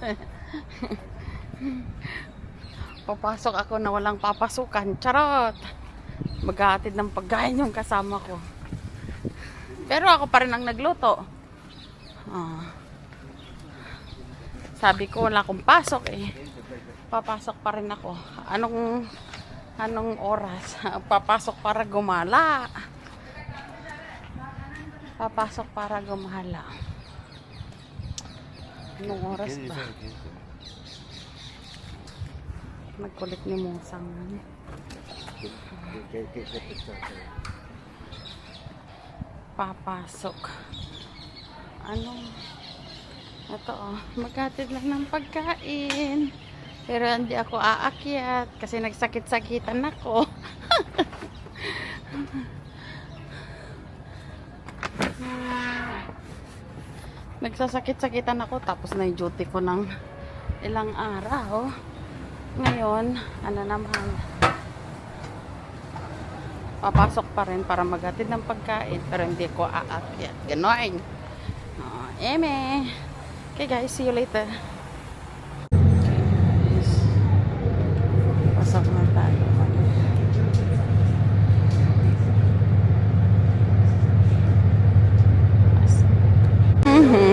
guys. Papasok ako na walang papasukan. Charot! Maghahatid ng pagkain yung kasama ko. Pero ako pa rin ang nagluto. Sabi ko wala akong pasok eh. Papasok pa rin ako. Anong oras? Papasok para gumala. Papasok para gumala. Anong oras ba? Nagkulit ni Musang. Papasok. Ito maghatid lang ng pagkain. Pero hindi ako aakyat kasi nagsakit-sakitan ako. Nagsasakit-sakitan ako tapos na yung duty ko ng ilang araw. Ngayon, naman, papasok pa rin para maghatid ng pagkain pero hindi ko aakyat. Gano'n. Eme. Okay guys, see you later. Pasok na tayo.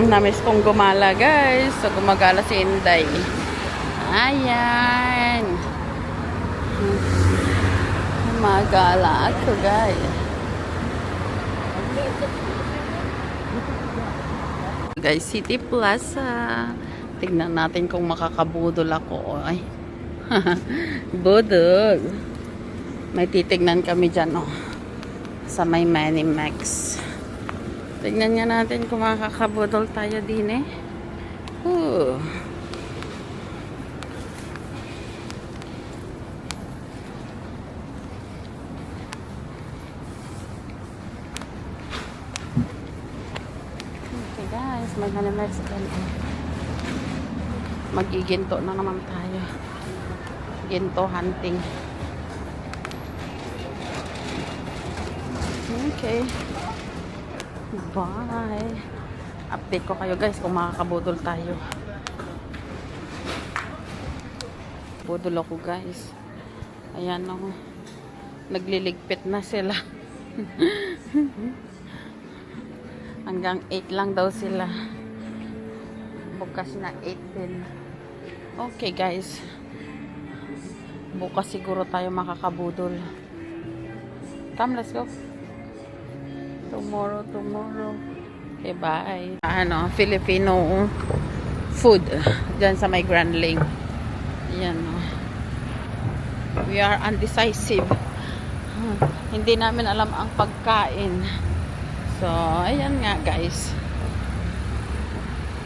Namiss kong gumala guys. So gumagala si Inday. Ayan. Magala ako guys. Guys, City Plaza. Tignan natin kung makakabudol ako. Ay. Budol. May titignan kami dyan sa may Manimax. Tignan nga natin kung makakabudol tayo din eh. Okay guys, Manimax again. Magiginto na naman tayo. Ginto hunting. Okay. Bye. Update ko kayo guys kung makakabudol tayo. Budol ako guys. Ayan ako. Nagliligpit na sila. Hanggang 8 lang daw sila. Bukas na 8 din. Okay guys. Bukas siguro tayo makakabudol. Come, let's go. Tomorrow. Okay, bye. Filipino food dyan sa may Grand Lake. Ayan, we are undecisive. Hindi namin alam ang pagkain. So, ayan nga guys.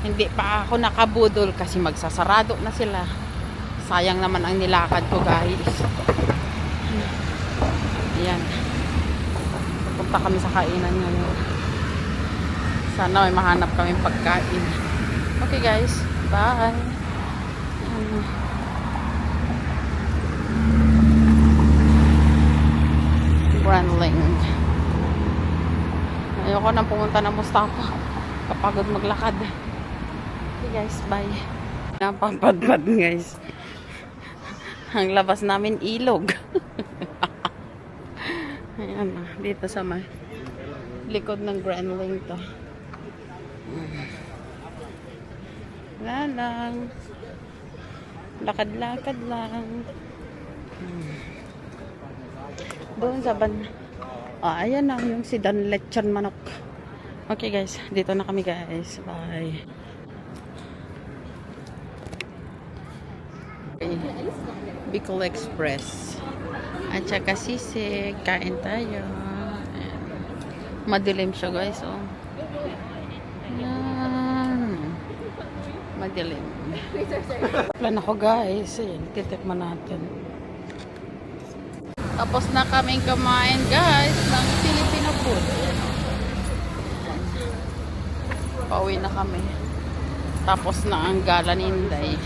Hindi pa ako nakabudol kasi magsasarado na sila. Sayang naman ang nilakad ko guys. Ayan. Punta kami sa kainan ngayon. Sana may mahanap kami pagkain. Okay guys. Bye. Grand Link. Ayoko nang pumunta ng Mustafa. Kapagod maglakad. Okay guys. Bye. Napapadpad guys. Ang labas namin ilog. Ayan na, dito sa may likod ng Grand Link to. Wala lang. Lakad-lakad lang. Doon sa ayan na yung si Dan Lechon Manok. Okay guys, dito na kami guys. Bye. Okay. Bicol Express. At saka sisig, kain tayo. Ayan. Madilim siya guys, Ayan. Madilim. Plan ako guys. Ayan, titikman natin. Tapos na kaming kumain guys ng Filipino food. Ayan. Pauwi na kami. Tapos na ang gala ni Inday.